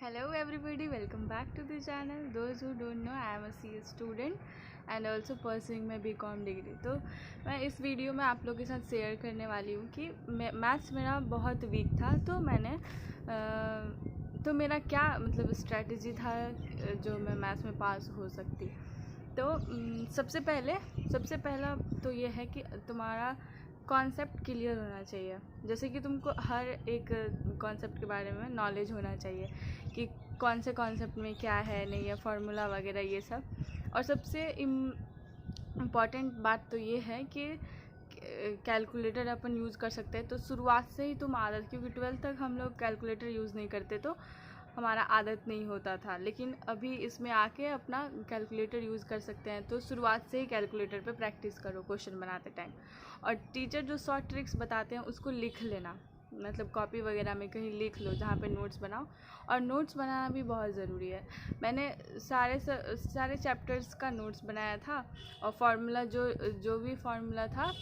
Hello everybody, welcome back to the channel. Those who don't know, I am a CS student and also pursuing my BCom degree. तो मैं इस video में आप लोगों के साथ शेयर करने वाली हूँ कि मैथ्स मेरा बहुत वीक था। तो मैंने तो मेरा क्या मतलब स्ट्रैटेजी था जो मैं मैथ्स में पास हो सकती। तो सबसे पहला तो ये है कि तुम्हारा कॉन्सेप्ट क्लियर होना चाहिए। जैसे कि तुमको हर एक कॉन्सेप्ट के बारे में नॉलेज होना चाहिए कि कौन से कॉन्सेप्ट में क्या है नहीं है, फार्मूला वगैरह ये सब। और सबसे इम्पॉर्टेंट बात तो ये है कि कैलकुलेटर अपन यूज़ कर सकते हैं। तो शुरुआत से ही तुम आदत, क्योंकि 12th तक हम लोग कैलकुलेटर यूज़ नहीं करते तो हमारा आदत नहीं होता था, लेकिन अभी इसमें आके अपना कैलकुलेटर यूज़ कर सकते हैं। तो शुरुआत से ही कैलकुलेटर पे प्रैक्टिस करो क्वेश्चन बनाते टाइम। और टीचर जो शॉर्ट ट्रिक्स बताते हैं उसको लिख लेना, मतलब कॉपी वगैरह में कहीं लिख लो जहाँ पे नोट्स बनाओ। और नोट्स बनाना भी बहुत ज़रूरी है। मैंने सारे चैप्टर्स का नोट्स बनाया था। और फार्मूला जो भी फार्मूला था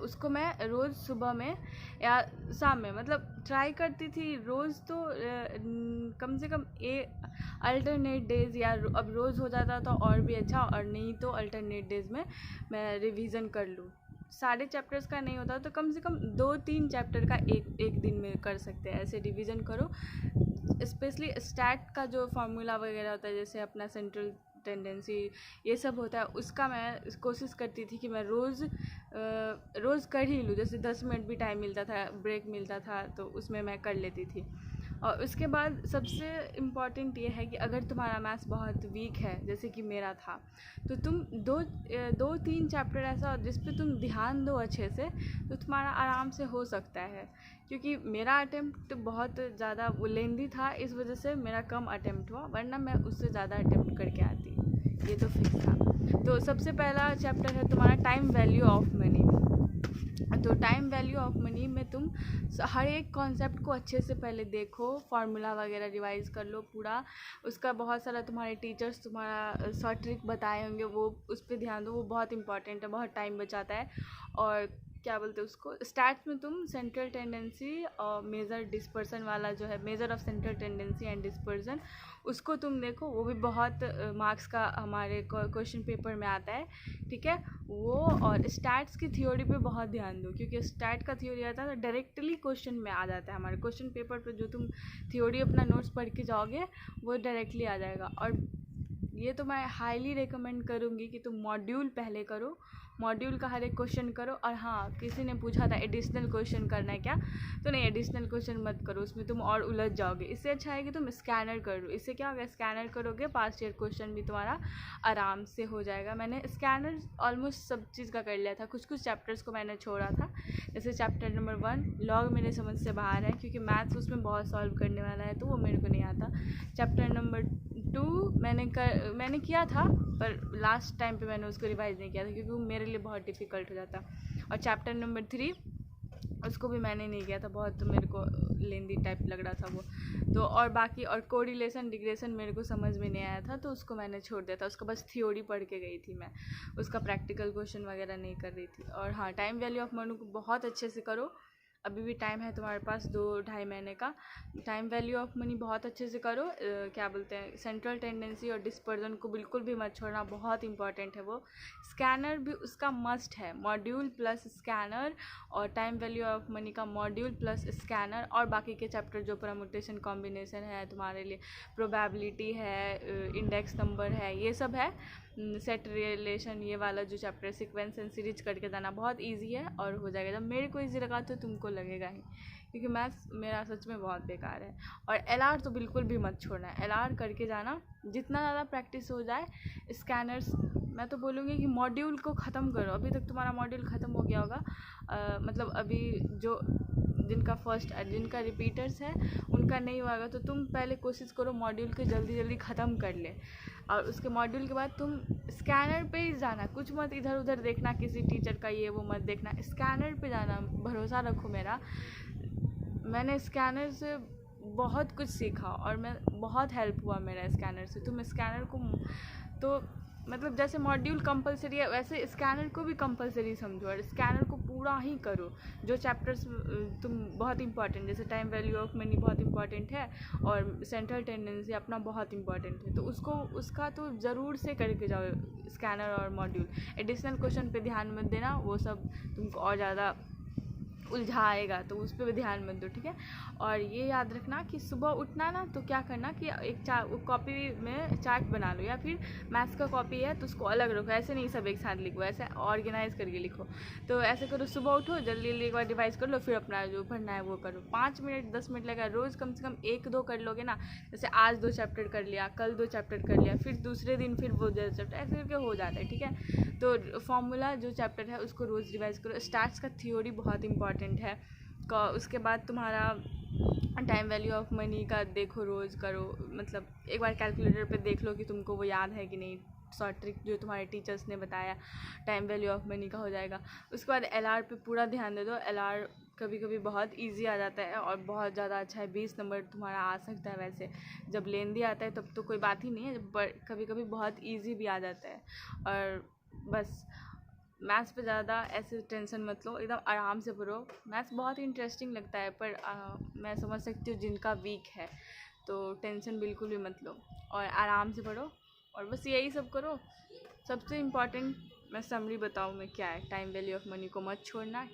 उसको मैं रोज़ सुबह में या शाम में मतलब ट्राई करती थी रोज़। तो कम से कम अल्टरनेट डेज़, या अब रोज़ हो जाता तो और भी अच्छा, और नहीं तो अल्टरनेट डेज़ में मैं रिवीजन कर लूँ। सारे चैप्टर्स का नहीं होता तो कम से कम 2-3 चैप्टर का एक दिन में कर सकते हैं। ऐसे रिवीजन करो। स्पेशली स्टैट का जो फार्मूला वगैरह होता है, जैसे अपना सेंट्रल टेंडेंसी ये सब होता है, उसका मैं कोशिश करती थी कि मैं रोज़ कर ही लूँ। जैसे 10 मिनट भी टाइम मिलता था, ब्रेक मिलता था तो उसमें मैं कर लेती थी। और उसके बाद सबसे इम्पॉर्टेंट ये है कि अगर तुम्हारा मैथ्स बहुत वीक है जैसे कि मेरा था, तो तुम 2-3 चैप्टर ऐसा जिस पे तुम ध्यान दो अच्छे से, तो तुम्हारा आराम से हो सकता है। क्योंकि मेरा अटेम्प्ट बहुत ज़्यादा लेंदी था, इस वजह से मेरा कम अटेम्प्ट हुआ, वरना मैं उससे ज़्यादा अटेम्प्ट करके आती, ये तो फिक्स था। तो सबसे पहला चैप्टर है तुम्हारा टाइम वैल्यू ऑफ मनी। तो टाइम वैल्यू ऑफ मनी में तुम हर एक कॉन्सेप्ट को अच्छे से पहले देखो, फार्मूला वगैरह रिवाइज़ कर लो पूरा। उसका बहुत सारा तुम्हारे टीचर्स तुम्हारा शॉर्ट ट्रिक बताए होंगे, वो उस पर ध्यान दो, वो बहुत इंपॉर्टेंट है, बहुत टाइम बचाता है। और क्या बोलते हैं उसको, स्टैट्स में तुम सेंट्रल टेंडेंसी और मेजर डिस्पर्सन वाला जो है, measure of central tendency and dispersion, उसको तुम देखो। वो भी बहुत मार्क्स का हमारे क्वेश्चन पेपर में आता है, ठीक है वो। और स्टैट्स की थ्योरी पे बहुत ध्यान दो, क्योंकि स्टैट का थ्योरी आता है तो डायरेक्टली क्वेश्चन में आ जाता है। हमारे क्वेश्चन पेपर पे जो तुम थ्योरी अपना नोट्स पढ़ के जाओगे वो डायरेक्टली आ जाएगा। और ये तो मैं हाईली रिकमेंड करूँगी कि तुम मॉड्यूल पहले करो, मॉड्यूल का हर एक क्वेश्चन करो। और हाँ, किसी ने पूछा था एडिशनल क्वेश्चन करना है क्या, तो नहीं, एडिशनल क्वेश्चन मत करो, उसमें तुम और उलझ जाओगे। इससे अच्छा है कि तुम स्कैनर कर लो। इससे क्या होगा, स्कैनर करोगे पास्ट ईयर क्वेश्चन भी तुम्हारा आराम से हो जाएगा। मैंने स्कैनर ऑलमोस्ट सब चीज़ का कर लिया था, कुछ चैप्टर्स को मैंने छोड़ा था। जैसे चैप्टर नंबर 1 लॉग मेरे समझ से बाहर है, क्योंकि मैथ्स उसमें बहुत सॉल्व करने वाला है तो वो मेरे को नहीं आता। चैप्टर नंबर 2 मैंने किया था, पर लास्ट टाइम पे मैंने उसको रिवाइज़ नहीं किया था, क्योंकि वो मेरे लिए बहुत डिफ़िकल्ट हो जाता। और चैप्टर नंबर 3 उसको भी मैंने नहीं किया था, बहुत मेरे को लेंदी टाइप लग रहा था वो तो। और बाकी और कोरिलेशन रिग्रेशन मेरे को समझ में नहीं आया था, तो उसको मैंने छोड़ दिया था। उसका बस थ्योरी पढ़ के गई थी मैं, उसका प्रैक्टिकल क्वेश्चन वगैरह नहीं कर रही थी। और हाँ, टाइम वैल्यू ऑफ मनी को बहुत अच्छे से करो, अभी भी टाइम है तुम्हारे पास 2-2.5 महीने का। टाइम वैल्यू ऑफ मनी बहुत अच्छे से करो। क्या बोलते हैं, सेंट्रल टेंडेंसी और डिस्पर्जन को बिल्कुल भी मत छोड़ना, बहुत इंपॉर्टेंट है वो। स्कैनर भी उसका मस्ट है, मॉड्यूल प्लस स्कैनर। और टाइम वैल्यू ऑफ मनी का मॉड्यूल प्लस स्कैनर। और बाकी के चैप्टर जो परमुटेशन कॉम्बिनेशन है तुम्हारे लिए, प्रोबेबिलिटी है, इंडेक्स नंबर है, ये सब है, सेट रिलेशन, ये वाला जो चैप्टर सीक्वेंस एंड सीरीज करके जाना, बहुत इजी है और हो जाएगा। जब मेरे को इजी लगा तो तुमको लगेगा ही, क्योंकि मैथ्स मेरा सच में बहुत बेकार है। और एलआर तो बिल्कुल भी मत छोड़ना, एलआर करके जाना, जितना ज़्यादा प्रैक्टिस हो जाए। स्कैनर्स मैं तो बोलूँगी कि मॉड्यूल को ख़त्म करो। अभी तक तुम्हारा मॉड्यूल ख़त्म हो गया होगा, मतलब अभी जो जिनका रिपीटर्स है उनका नहीं हुआ होगा, तो तुम पहले कोशिश करो मॉड्यूल को जल्दी जल्दी ख़त्म कर ले। और उसके मॉड्यूल के बाद तुम स्कैनर पे ही जाना, कुछ मत इधर उधर देखना, किसी टीचर का ये वो मत देखना, स्कैनर पे जाना। भरोसा रखो मेरा, मैंने स्कैनर से बहुत कुछ सीखा और मैं बहुत हेल्प हुआ मेरा स्कैनर से। तुम स्कैनर को तो मतलब जैसे मॉड्यूल कंपलसरी है वैसे स्कैनर को भी कंपलसरी समझो और स्कैनर को पूरा ही करो। जो चैप्टर्स तुम बहुत इंपॉर्टेंट, जैसे टाइम वैल्यू ऑफ मनी बहुत इंपॉर्टेंट है और सेंट्रल टेंडेंसी अपना बहुत इंपॉर्टेंट है, तो उसका तो ज़रूर से करके जाओ स्कैनर और मॉड्यूल। एडिशनल क्वेश्चन पे ध्यान मत देना, वो सब तुमको और ज़्यादा उलझाएगा, तो उस पर भी ध्यान मत दो, ठीक है। और ये याद रखना कि सुबह उठना ना तो क्या करना कि एक कॉपी में चार्ट बना लो, या फिर मैथ्स का कॉपी है तो उसको अलग रखो, ऐसे नहीं सब एक साथ लिखो, ऐसे ऑर्गेनाइज करके लिखो। तो ऐसे करो, सुबह उठो जल्दी जल्दी एक बार डिवाइस कर लो, फिर अपना जो पढ़ना है वो करो। 5 मिनट 10 मिनट लगा, रोज़ कम से कम 1-2 कर लोगे ना, जैसे आज 2 चैप्टर कर लिया, कल 2 चैप्टर कर लिया, फिर दूसरे दिन फिर वो 2 चैप्टर, ऐसे करके हो जाता है, ठीक है। तो फॉर्मूला जो चैप्टर है उसको रोज़ रिवाइज करो। स्टैट्स का थ्योरी बहुत इंपॉर्टेंट है। उसके बाद तुम्हारा टाइम वैल्यू ऑफ मनी का देखो, रोज़ करो, मतलब एक बार कैलकुलेटर पे देख लो कि तुमको वो याद है कि नहीं, शॉर्ट ट्रिक जो तुम्हारे टीचर्स ने बताया टाइम वैल्यू ऑफ मनी का हो जाएगा। उसके बाद एलआर पे पूरा ध्यान दे दो। एलआर कभी कभी बहुत इजी आ जाता है और बहुत ज़्यादा अच्छा है, 20 नंबर तुम्हारा आ सकता है। वैसे जब लेंदी आता है तब तो कोई बात ही नहीं है, पर कभी कभी बहुत ईजी भी आ जाता है। और बस मैथ्स पे ज़्यादा ऐसे टेंशन मत लो, एकदम आराम से पढ़ो। मैथ्स बहुत ही इंटरेस्टिंग लगता है, पर मैं समझ सकती हूँ जिनका वीक है, तो टेंशन बिल्कुल भी मत लो और आराम से पढ़ो और बस यही सब करो। सबसे इम्पॉर्टेंट मैं समरी बताऊँ मैं क्या है, टाइम वैल्यू ऑफ मनी को मत छोड़ना।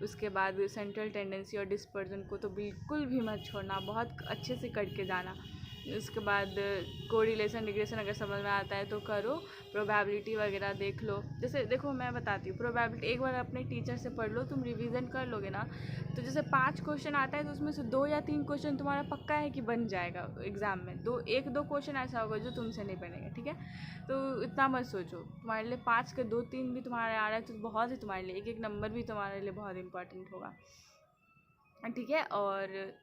उसके बाद सेंट्रल टेंडेंसी और डिस्पर्जन को तो बिल्कुल भी मत छोड़ना, बहुत अच्छे से करके जाना। उसके बाद कोरिलेशन रिग्रेशन अगर समझ में आता है तो करो, प्रोबेबिलिटी वगैरह देख लो। जैसे देखो मैं बताती हूँ, प्रोबेबिलिटी एक बार अपने टीचर से पढ़ लो, तुम रिवीजन कर लोगे ना, तो जैसे 5 क्वेश्चन आता है तो उसमें से 2 या 3 क्वेश्चन तुम्हारा पक्का है कि बन जाएगा एग्ज़ाम में। 1-2 क्वेश्चन ऐसा होगा जो तुमसे नहीं बनेगा, ठीक है। तो इतना मत सोचो, तुम्हारे लिए 5 के 2-3 भी तुम्हारे आ रहा है तो बहुत ही तुम्हारे लिए, एक नंबर भी तुम्हारे लिए बहुत इंपॉर्टेंट होगा, ठीक है। और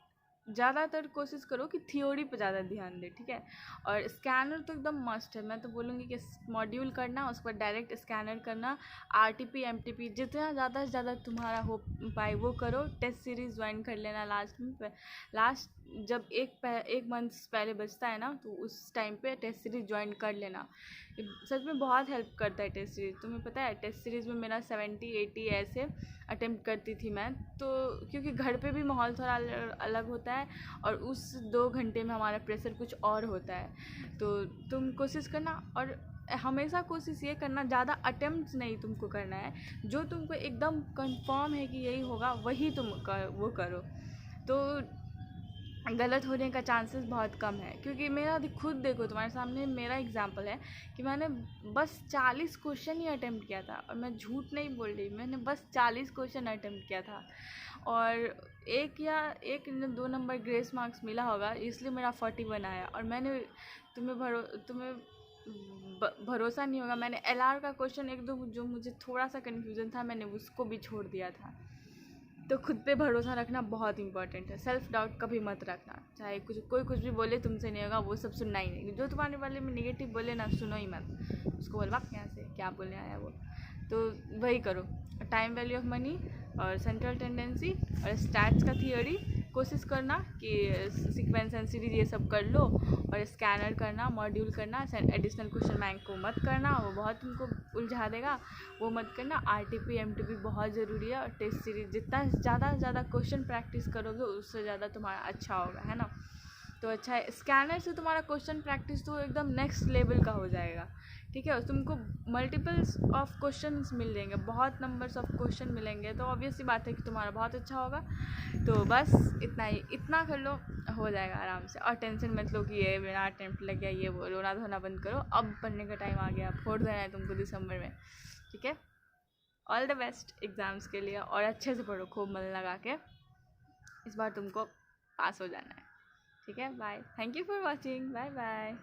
ज़्यादातर कोशिश करो कि थ्योरी पे ज़्यादा ध्यान दे, ठीक है। और स्कैनर तो एकदम मस्ट है, मैं तो बोलूँगी कि मॉड्यूल करना, उस पर डायरेक्ट स्कैनर करना, आरटीपी एमटीपी जितना ज़्यादा से ज़्यादा तुम्हारा हो पाए वो करो। टेस्ट सीरीज़ ज्वाइन कर लेना लास्ट में, लास्ट जब एक मंथ पहले बचता है ना, तो उस टाइम पे टेस्ट सीरीज़ ज्वाइन कर लेना। सच में बहुत हेल्प करता है टेस्ट सीरीज़। तुम्हें पता है टेस्ट सीरीज़ में मेरा 70-80 ऐसे अटेम्प्ट करती थी मैं, तो क्योंकि घर पे भी माहौल थोड़ा अलग होता है और उस 2 घंटे में हमारा प्रेशर कुछ और होता है। तो तुम कोशिश करना, और हमेशा कोशिश ये करना ज़्यादा अटेम्प्ट्स नहीं तुमको करना है, जो तुमको एकदम कंफर्म है कि यही होगा वही तुम वो करो, तो गलत होने का चांसेस बहुत कम है। क्योंकि मेरा खुद देखो, तुम्हारे सामने मेरा एग्जांपल है कि मैंने बस 40 क्वेश्चन ही अटेम्प्ट किया था, और मैं झूठ नहीं बोल रही, मैंने बस 40 क्वेश्चन अटेम्प्ट किया था और 1 या 2 नंबर ग्रेस मार्क्स मिला होगा, इसलिए मेरा 41 आया। और मैंने तुम्हें भरोसा नहीं होगा, मैंने एलआर का क्वेश्चन 1-2 जो मुझे थोड़ा सा कन्फ्यूज़न था मैंने उसको भी छोड़ दिया था। तो खुद पे भरोसा रखना बहुत इंपॉर्टेंट है, सेल्फ डाउट कभी मत रखना। चाहे कोई कुछ भी बोले तुमसे नहीं होगा, वो सब सुनना ही नहीं। जो तुम्हारे वाले में नेगेटिव बोले ना, सुनो ही मत, उसको बोलवा यहाँ से क्या बोलने आया वो। तो वही करो, टाइम वैल्यू ऑफ मनी और सेंट्रल टेंडेंसी और स्टैट्स का थियोरी कोशिश करना कि सीक्वेंस एंड सीरीज ये सब कर लो, और स्कैनर करना, मॉड्यूल करना, एडिशनल क्वेश्चन बैंक को मत करना, वो बहुत तुमको उलझा देगा, वो मत करना। आरटीपी एमटीपी बहुत ज़रूरी है, और टेस्ट सीरीज जितना ज़्यादा से ज़्यादा क्वेश्चन प्रैक्टिस करोगे उससे ज़्यादा तुम्हारा अच्छा होगा, है ना। तो अच्छा है, स्कैनर से तुम्हारा क्वेश्चन प्रैक्टिस तो एकदम नेक्स्ट लेवल का हो जाएगा, ठीक है। तुमको मल्टीपल्स ऑफ क्वेश्चंस मिल जाएंगे, बहुत नंबर्स ऑफ क्वेश्चन मिलेंगे, तो ऑब्वियस सी बात है कि तुम्हारा बहुत अच्छा होगा। तो बस इतना कर लो, हो जाएगा आराम से। और टेंशन मत लो कि ये मेरा अटेम्प्ट लग गया, ये वो, रोना धोना बंद करो, अब पढ़ने का टाइम आ गया, फोड़ देना है तुमको दिसंबर में, ठीक है। ऑल द बेस्ट एग्ज़ाम्स के लिए, और अच्छे से पढ़ो, खूब मन लगा के, इस बार तुमको पास हो जाना है, ठीक है। Bye, thank you for watching, bye bye.